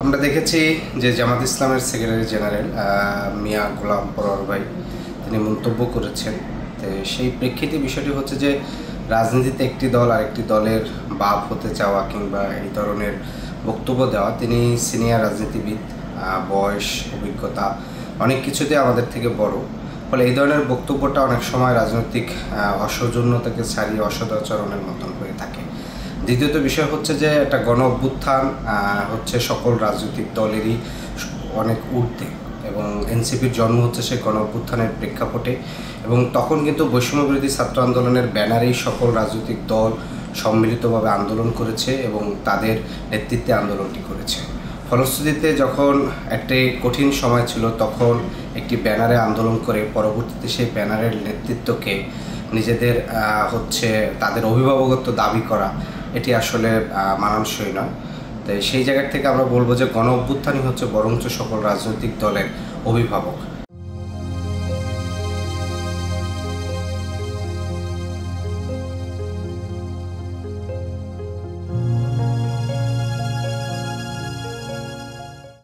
আমরা দেখেছি যে জামাত ইসলামের সেক্রেটারি জেনারেল মিয়া গোলাম পরোয়ার ভাই তিনি মন্তব্য করেছেন। তো সেই প্রেক্ষিতে বিষয়টি হচ্ছে যে রাজনীতিতে একটি দল আরেকটি দলের বাপ হতে চাওয়া কিংবা এই ধরনের বক্তব্য দেওয়া, তিনি সিনিয়র রাজনীতিবিদ, বয়স, অভিজ্ঞতা অনেক কিছুতে আমাদের থেকে বড়। ফলে এই ধরনের বক্তব্যটা অনেক সময় রাজনৈতিক অসৌজন্যতাকে ছাড়িয়ে অসদাচরণের মতন হয়ে থাকে। দ্বিতীয়ত বিষয় হচ্ছে যে একটা গণ অভ্যুত্থান হচ্ছে সকল রাজনৈতিক দলেরই অনেক ঊর্ধ্বে, এবং এনসিপির জন্ম হচ্ছে সেই গণ অভ্যুত্থানের প্রেক্ষাপটে, এবং তখন কিন্তু বৈষম্যবিরোধী ছাত্র আন্দোলনের ব্যানারেই সকল রাজনৈতিক দল সম্মিলিতভাবে আন্দোলন করেছে এবং তাদের নেতৃত্বে আন্দোলনটি করেছে। ফলশ্রুতিতে যখন একটি কঠিন সময় ছিল তখন একটি ব্যানারে আন্দোলন করে পরবর্তীতে সেই ব্যানারের নেতৃত্বকে নিজেদের তাদের অভিভাবকত্ব দাবি করা, এটি আসলে মানানসই নয়। তাই সেই জায়গা থেকে আমরা বলবো যে গণ অভ্যুত্থানই হচ্ছে বরঞ্চ সকল রাজনৈতিক দলের অভিভাবক।